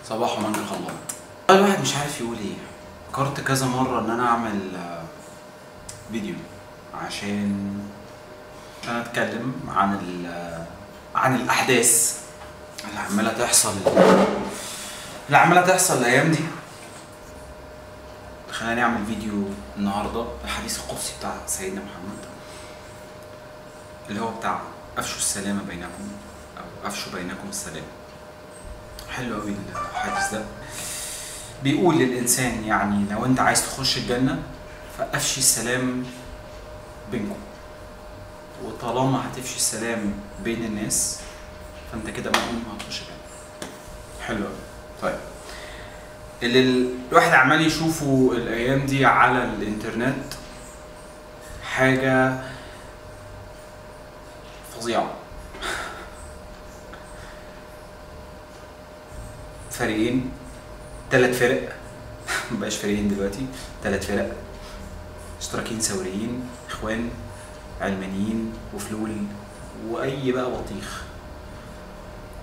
صباح ومنك الله. الواحد مش عارف يقول ايه. فكرت كذا مرة ان انا اعمل فيديو عشان اتكلم عن الاحداث اللي عمالة تحصل الايام دي. خلاني اعمل فيديو النهارده الحديث القدسي بتاع سيدنا محمد اللي هو بتاع افشوا السلام بينكم او افشوا بينكم السلام. حلو قوي الحديث ده. بيقول للانسان يعني لو انت عايز تخش الجنه فافشي السلام بينكم، وطالما هتفشي السلام بين الناس فانت كده مؤمن هتخش الجنه. حلو قوي. طيب اللي الواحد عمال يشوفه الايام دي على الانترنت حاجه فظيعه. فريقين، 3 فرق مبقاش فريقين دلوقتي، 3 فرق اشتراكيين ثوريين اخوان علمانيين وفلول واي بقى بطيخ،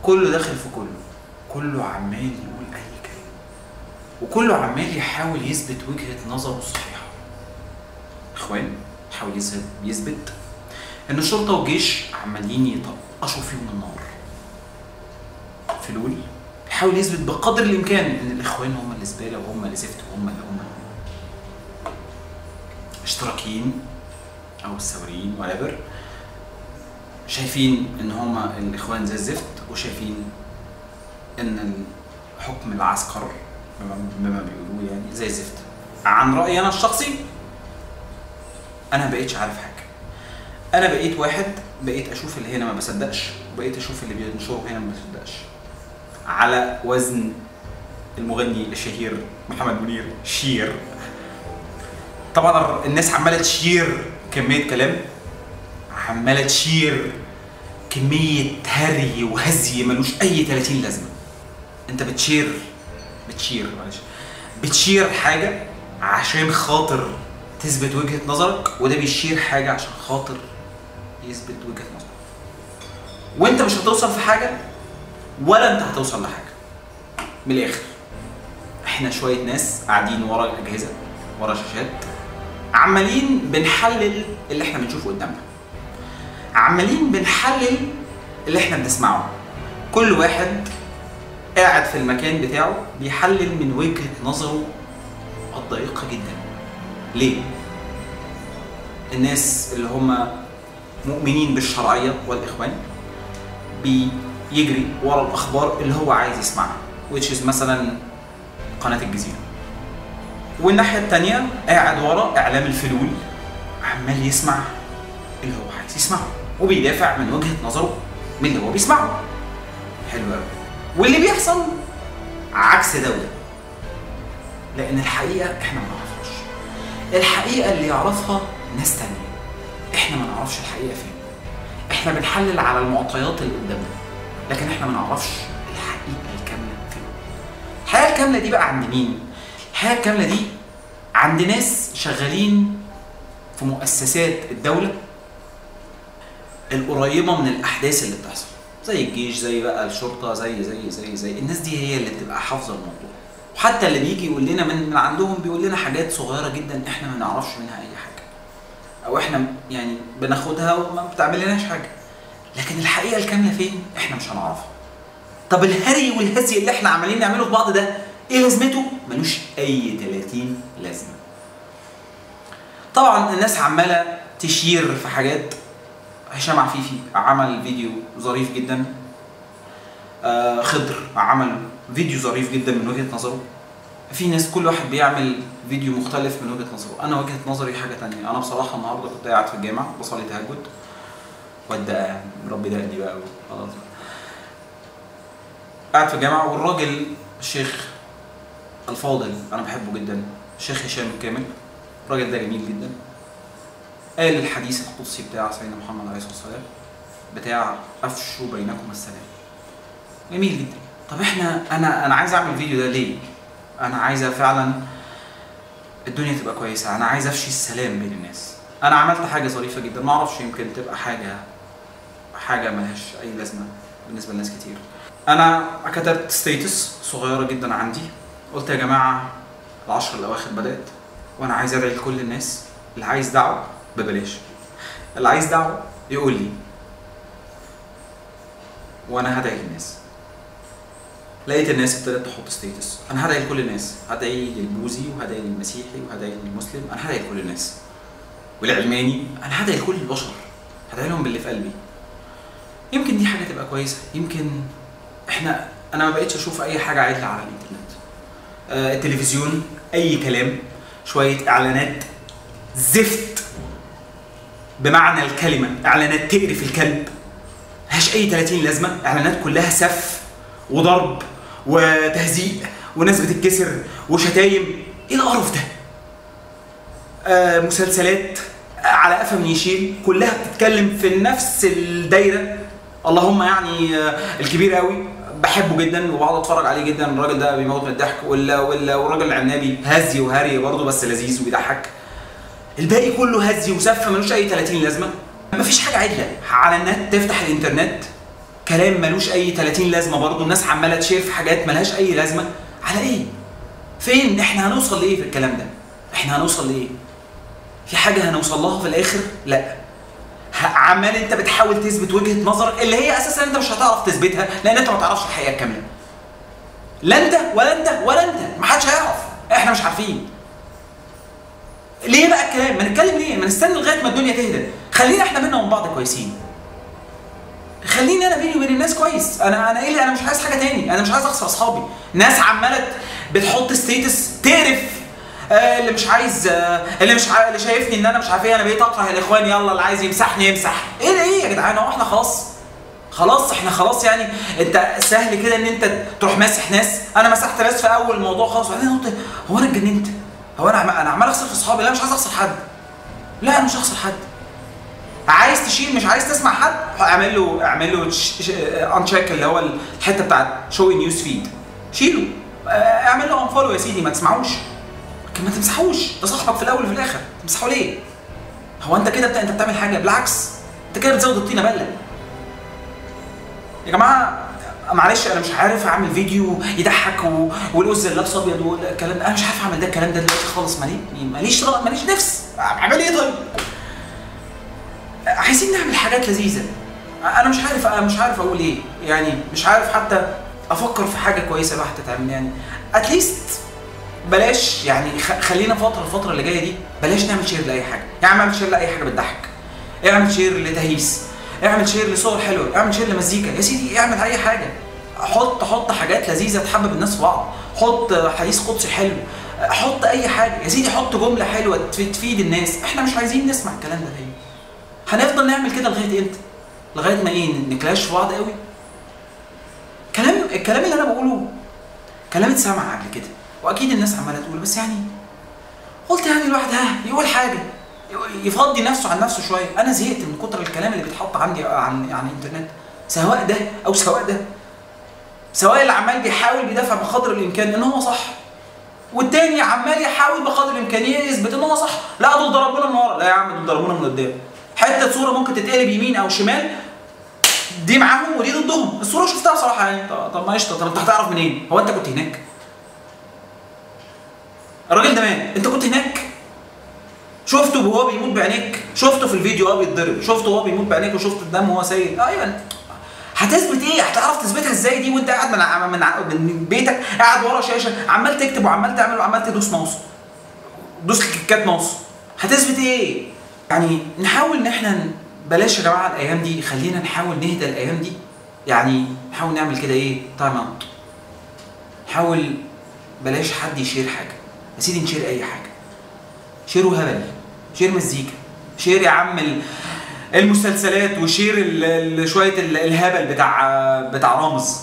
كله داخل في كله عمال يقول اي كلام، وكله عمال يحاول يثبت وجهة نظره الصحيحة. اخوان يحاول يثبت ان الشرطة والجيش عمالين يطقشوا فيهم النار. فلول يحاول يثبت بقدر الامكان ان الاخوان هم اللي زباله وهم اللي زفت وهم اللي اشتراكيين او الثوريين whatever شايفين ان هم الاخوان زي الزفت، وشايفين ان حكم العسكر بما بيقولوه يعني زي الزفت. عن رايي انا الشخصي انا مبقتش عارف حاجه. انا بقيت واحد بقيت اشوف اللي هنا ما بصدقش، وبقيت اشوف اللي بينشره هنا ما بصدقش، على وزن المغني الشهير محمد منير شير. طبعا الناس عماله تشير كميه كلام، عماله تشير كميه هري وهزي ملوش اي 30 لازمه. انت بتشير حاجه عشان خاطر تثبت وجهه نظرك، وده بيشير حاجه عشان خاطر يثبت وجهه نظرك، وانت مش هتوصل في حاجه ولا انت هتوصل لحاجه. من الاخر احنا شويه ناس قاعدين ورا الاجهزه ورا شاشات عمالين بنحلل اللي احنا بنشوفه قدامنا، عمالين بنحلل اللي احنا بنسمعه. كل واحد قاعد في المكان بتاعه بيحلل من وجهه نظره الضيقه جدا. ليه؟ الناس اللي هم مؤمنين بالشرعيه والاخوان بيجري ورا الاخبار اللي هو عايز يسمعها which is مثلا قناه الجزيره، والناحيه الثانيه قاعد ورا اعلام الفلول عمال يسمع اللي هو عايز يسمعه وبيدافع من وجهه نظره من اللي هو بيسمعه. حلو قوي. واللي بيحصل عكس دوله، لان الحقيقه احنا ما نعرفهاش. الحقيقه اللي يعرفها ناس تانيه، احنا ما نعرفش الحقيقه فين. احنا بنحلل على المعطيات اللي قدامنا لكن احنا ما نعرفش الحقيقه الكامله فين. الحقيقه الكامله دي بقى عند مين؟ الحقيقه الكامله دي عند ناس شغالين في مؤسسات الدوله القريبه من الاحداث اللي بتحصل، زي الجيش، زي بقى الشرطه، زي الناس دي هي اللي بتبقى حافظه الموضوع. وحتى اللي بيجي يقول لنا من عندهم بيقول لنا حاجات صغيره جدا احنا ما نعرفش منها اي حاجه، او احنا يعني بناخدها وما بتعملناش حاجه، لكن الحقيقه الكامله فين احنا مش هنعرفها. طب الهري والهزي اللي احنا عمالين نعمله في بعض ده ايه لازمته؟ ملوش اي 30 لازمه. طبعا الناس عماله تشير في حاجات. هشام عفيفي عمل فيديو ظريف جدا، خضر عمل فيديو ظريف جدا من وجهه نظره. في ناس كل واحد بيعمل فيديو مختلف من وجهه نظره. انا وجهه نظري حاجه تانية. انا بصراحه النهارده كنت قاعد في الجامع بصلي تهجد ودقه ربي دقني بقى خلاص. قاعد في الجامع والراجل الشيخ الفاضل انا بحبه جدا الشيخ هشام الكامل، الراجل ده جميل جدا، قال الحديث القدسي بتاع سيدنا محمد عليه الصلاه والسلام بتاع افشوا بينكم السلام. جميل جدا. طب انا عايز اعمل الفيديو ده ليه؟ انا عايزه فعلا الدنيا تبقى كويسه، انا عايز افشي السلام بين الناس. انا عملت حاجه ظريفه جدا، ما اعرفش يمكن تبقى حاجه ملهاش اي لازمه بالنسبه لناس كتير. انا كتبت ستيتس صغيره جدا عندي، قلت يا جماعه العشر الاواخر بدات، وانا عايز ادعي لكل الناس اللي عايز دعوه ببلاش، اللي عايز دعوه يقول لي وانا هدعي للناس. لقيت الناس ابتدت تحط ستيتس، انا هدعي لكل الناس، هدعي للبوذي وهدعي للمسيحي وهدعي للمسلم، انا هدعي لكل الناس، والعلماني، انا هدعي لكل البشر، هدعي لهم باللي في قلبي. يمكن دي حاجه تبقى كويسه، يمكن انا ما بقتش اشوف اي حاجه عادله على الانترنت. التلفزيون اي كلام، شويه اعلانات زفت بمعنى الكلمه، اعلانات تقرف الكلب، ملهاش اي 30 لازمه، اعلانات كلها سف وضرب وتهزيق وناس بتتكسر وشتايم، ايه القرف ده؟ مسلسلات على قفا من يشيل، كلها بتتكلم في نفس الدايره. اللهم يعني الكبير قوي بحبه جدا وبقعد اتفرج عليه جدا، الراجل ده بيموت من الضحك، والراجل العنابي هزي وهري برضه بس لذيذ وبيضحك. الباقي كله هزي وسف ملوش اي 30 لازمه، مفيش حاجه عدله على النت. تفتح الانترنت كلام ملوش اي 30 لازمه برضه، الناس عماله تشير في حاجات ملهاش اي لازمه. على ايه؟ فين؟ احنا هنوصل لايه في الكلام ده؟ احنا هنوصل لايه؟ في حاجه هنوصل لها في الاخر؟ لا. عمال انت بتحاول تثبت وجهه نظرك اللي هي اساسا انت مش هتعرف تثبتها، لان انت ما تعرفش الحقيقه الكامله. لا انت ولا انت ولا انت، ما حدش هيعرف، احنا مش عارفين. ليه بقى الكلام؟ ما نتكلم ليه؟ ما نستنى لغايه ما الدنيا تهدى. خلينا احنا بينا وبين بعض كويسين. خليني انا بيني وبين الناس كويس. انا ايه اللي انا مش عايز حاجه تاني، انا مش عايز اخسر اصحابي. ناس عماله بتحط ستيتس تقرف، اللي مش عايز، اللي شايفني ان انا مش عارف ايه، انا بقيت اكره الاخوان، يلا اللي عايز يمسحني يمسح. ايه ده؟ ايه يا جدعان؟ هو احنا خلاص احنا خلاص يعني؟ انت سهل كده ان انت تروح ماسح ناس؟ انا مسحت ناس في اول الموضوع خالص، وبعدين قلت هو انا اتجننت؟ هو انا عمال اخسر في اصحابي؟ لا مش عايز اخسر حد، لا انا مش هخسر حد. عايز تشيل، مش عايز تسمع حد، اعمل له انشيك اللي هو الحته بتاعت شو نيوز فيد، شيله، اعمل له انفولو يا سيدي، ما تسمعوش، لكن ما تمسحوش، ده صاحبك في الاول وفي الاخر، تمسحه ليه؟ هو انت كده انت بتعمل حاجه؟ بالعكس انت كده بتزود الطينه بله. يا جماعه معلش انا مش عارف اعمل فيديو يضحك والقز اللي لابس ابيض والكلام ده، انا مش عارف اعمل الكلام ده دلوقتي خالص، ماليش نفس اعمل ايه طيب؟ عايزين نعمل حاجات لذيذه. انا مش عارف اقول ايه يعني، مش عارف حتى افكر في حاجه كويسه الواحد تتعمل يعني. اتليست بلاش يعني، خلينا الفتره اللي جايه دي بلاش نعمل شير لاي حاجه، يعني اعمل شير لاي حاجه بتضحك، اعمل شير لتهيس، اعمل شير لصور حلوه، اعمل شير لمزيكا يا سيدي، اعمل اي حاجه، حط حاجات لذيذه تحبب الناس في بعض، حط حديث قدسي حلو، حط اي حاجه يا سيدي، حط جمله حلوه تفيد الناس. احنا مش عايزين نسمع الكلام ده تاني. هنفضل نعمل كده لغايه امتى؟ لغايه ما ايه؟ نكلاش في بعض قوي. الكلام اللي انا بقوله كلام اتسمع قبل كده، واكيد الناس عماله تقول، بس يعني قلت يعني الواحد يقول حاجه، يفضي نفسه عن نفسه شويه. انا زهقت من كتر الكلام اللي بيتحط عندي عن الانترنت، سواء ده او سواء ده، سواء اللي عمال بيحاول بيدافع بقدر الامكان ان هو صح، والتاني عمال يحاول بقدر الامكان يثبت ان هو صح. لا دول ضربونا من ورا، لا يا عم دول ضربونا من قدام. حته صوره ممكن تتقلب يمين او شمال، دي معاهم ودي ضدهم. الصوره شفتها بصراحه يعني، طب ما قشطه، طب انت هتعرف منين؟ هو انت كنت هناك؟ الراجل ده مات، انت كنت هناك؟ شفته وهو بيموت بعينيك؟ شفته في الفيديو وهو بيتضرب؟ شفته وهو بيموت بعينيك وشفت الدم وهو سايل؟ ايوه. هتثبت ايه؟ هتعرف تثبتها ازاي دي وانت قاعد من بيتك، قاعد ورا شاشه عمال تكتب وعمال تعمل وعمال تدوس ماوس، دوس كليكات ماوس؟ هتثبت ايه؟ يعني نحاول ان احنا بلاش يا جماعه الايام دي، خلينا نحاول نهدى الايام دي، يعني نحاول نعمل كده ايه؟ تايم اوت. نحاول بلاش حد يشير حاجه يا سيدي، نشير اي حاجه، شيروا هبل، شير مزيكا، شير يا عم المسلسلات، وشير شويه الهبل بتاع رامز،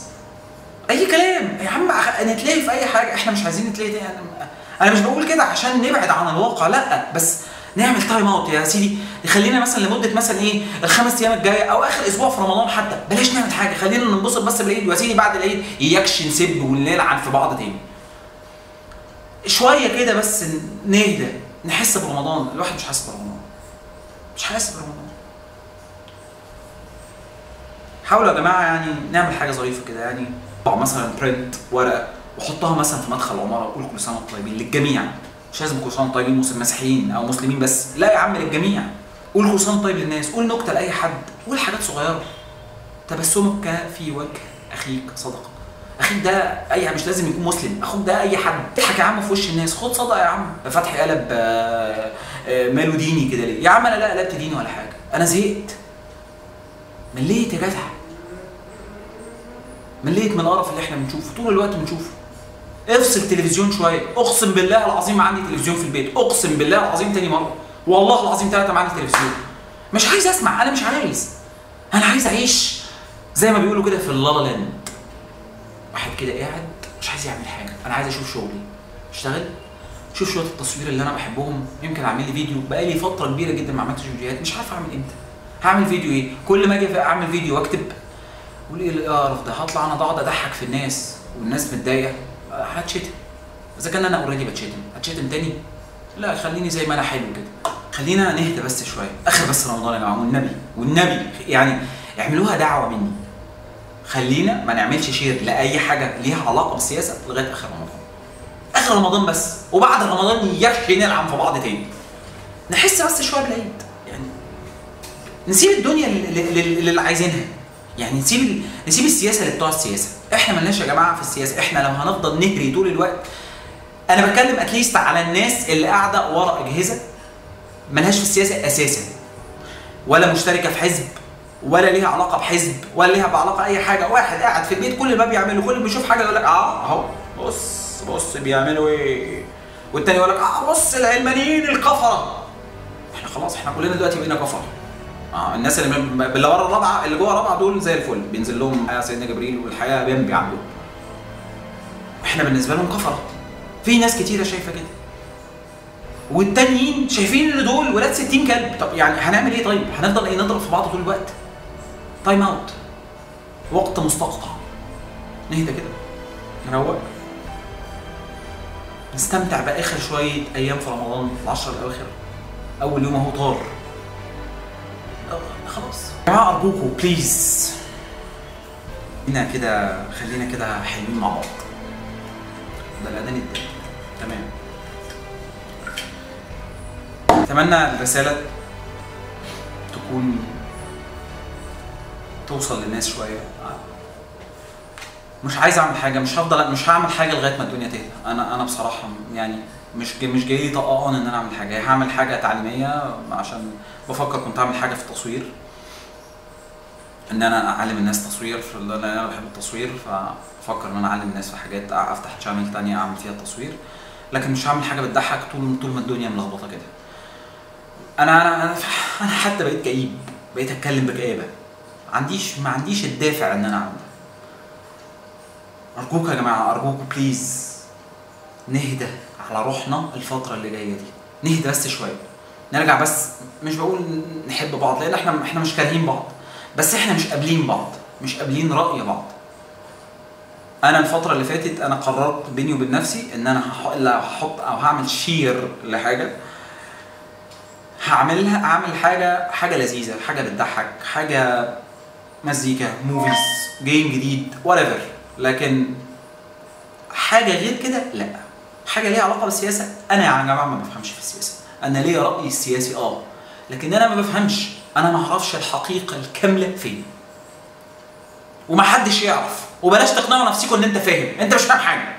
اي كلام يا عم، نتلاقي في اي حاجه. احنا مش عايزين نتلاقي تاني. انا مش بقول كده عشان نبعد عن الواقع، لا، بس نعمل تايم اوت يا سيدي. خلينا مثلا لمده مثلا ايه ال5 ايام الجايه او اخر اسبوع في رمضان حتى، بلاش نعمل حاجه، خلينا ننبسط بس بالعيد، ويا سيدي بعد العيد اياكش نسب ونلعن في بعض تاني. شويه كده بس نهدى، نحس برمضان. الواحد مش حاسس برمضان، مش حاسس برمضان. حاولوا يا جماعه يعني نعمل حاجه ظريفه كده، يعني طبعا مثلا برنت ورقه وحطها مثلا في مدخل العماره وقول كل سنه وانتم طيبين للجميع. مش لازم كل سنه وانتم طيبين مسيحيين او مسلمين بس، لا يا عم للجميع. قول كل سنه وانتم طيب للناس، قول نكته لاي حد، قول حاجات صغيره. تبسمك في وجه اخيك صدقه. اخيك ده اي مش لازم يكون مسلم، اخوك ده اي حد. اضحك يا عم في وش الناس، خد صدقه يا عم. فتحي قلب ماله ديني كده ليه؟ يا عم انا لا قلبت ديني ولا حاجه، انا زهقت. مليت يا جدع، مليت من القرف اللي احنا بنشوفه طول الوقت بنشوفه. افصل تلفزيون شويه، اقسم بالله العظيم ما عندي تلفزيون في البيت، اقسم بالله العظيم تاني مره، والله العظيم 3 ما عندي تلفزيون. مش عايز اسمع، انا مش عايز، انا عايز اعيش زي ما بيقولوا كده في اللالا لاند. واحد كده قاعد مش عايز يعمل حاجه، انا عايز اشوف شغلي، اشتغل، شوف شويه التصوير اللي انا بحبهم. يمكن اعمل لي فيديو، بقالي فتره كبيره جدا ما عملتش فيديوهات، مش عارف اعمل امتى. هعمل فيديو ايه؟ كل ما اجي اعمل فيديو واكتب اقول ايه القرف ده، هطلع انا اقعد اضحك في الناس والناس متضايقه، هتشتم. اذا كان انا اوريدي بتشتم، هتشتم تاني؟ لا خليني زي ما انا حلو كده. خلينا نهدى بس شويه، اخر بس رمضان يا جماعه والنبي والنبي، يعني اعملوها دعوه مني. خلينا ما نعملش شير لاي حاجه ليها علاقه بالسياسه لغايه اخر رمضان. اخر رمضان بس، وبعد رمضان يكفي نلعب في بعض تاني. نحس بس شويه بالعيد، يعني نسيب الدنيا اللي عايزينها، يعني نسيب السياسه اللي بتوع السياسه. احنا مالناش يا جماعه في السياسه، احنا لو هنفضل نهري طول الوقت. انا بتكلم اتليست على الناس اللي قاعده ورا اجهزه مالهاش في السياسه اساسا، ولا مشتركه في حزب، ولا ليها علاقه بحزب، ولا ليها بعلاقه اي حاجه. واحد قاعد في البيت كل ما بيعمله، كل ما بيشوف حاجه يقول لك اهو بص بيعملوا ايه، والتاني يقول لك بص العلمانيين الكفره. احنا خلاص احنا كلنا دلوقتي بقينا كفره. الناس اللي ورا الرابعه، اللي جوه الرابعه دول زي الفل، بينزل لهم حياه سيدنا جبريل والحياه بينبي عندهم. احنا بالنسبه لهم كفره. في ناس كتيره شايفه كده، والتانيين شايفين ان دول ولاد 60 كلب. طب يعني هنعمل ايه؟ طيب هنفضل ايه، نضرب في بعض طول الوقت؟ تايم اوت، وقت مستقطع، نهدى كده، نروق، نستمتع باخر شويه ايام في رمضان، العشر الاواخر، اول يوم اهو طار. خلاص يا جماعه ارجوكم بليز، خلينا كده حلوين مع بعض. ده الاذان التاني تمام. اتمنى الرساله تكون توصل للناس شويه. مش عايز اعمل حاجه، مش هعمل حاجه لغايه ما الدنيا تهدى. انا بصراحه يعني مش جاي لي طقان ان انا اعمل حاجه. هعمل حاجه تعليميه، عشان بفكر كنت اعمل حاجه في التصوير، ان انا اعلم الناس تصوير، لان انا بحب التصوير، فبفكر ان انا اعلم الناس في حاجات، افتح شانل ثانيه اعمل فيها التصوير. لكن مش هعمل حاجه بتضحك طول ما الدنيا ملخبطه كده. انا حتى بقيت كئيب، بقيت اتكلم بكآبه، ما عنديش الدافع ان انا اعمل ده. ارجوك يا جماعه، ارجوك بليز نهدى على روحنا الفتره اللي جايه دي، نهدى بس شويه، نرجع بس. مش بقول نحب بعض، لان احنا مش كارهين بعض، بس احنا مش قابلين بعض، مش قابلين رأي بعض. انا الفتره اللي فاتت انا قررت بيني وبين نفسي ان انا هحط او هعمل شير لحاجه، اعمل حاجه لذيذه، حاجه بتضحك، حاجه مزيكا، موفيز، جيم جديد، whatever. لكن حاجه غير كده لا. حاجه ليها علاقه بالسياسه، انا يا جماعه ما بفهمش في السياسه. انا ليا رايي السياسي لكن انا ما بفهمش، انا ما اعرفش الحقيقه الكامله فين، ومحدش يعرف. وبلاش تقنعوا نفسكم ان انت فاهم، انت مش فاهم حاجه.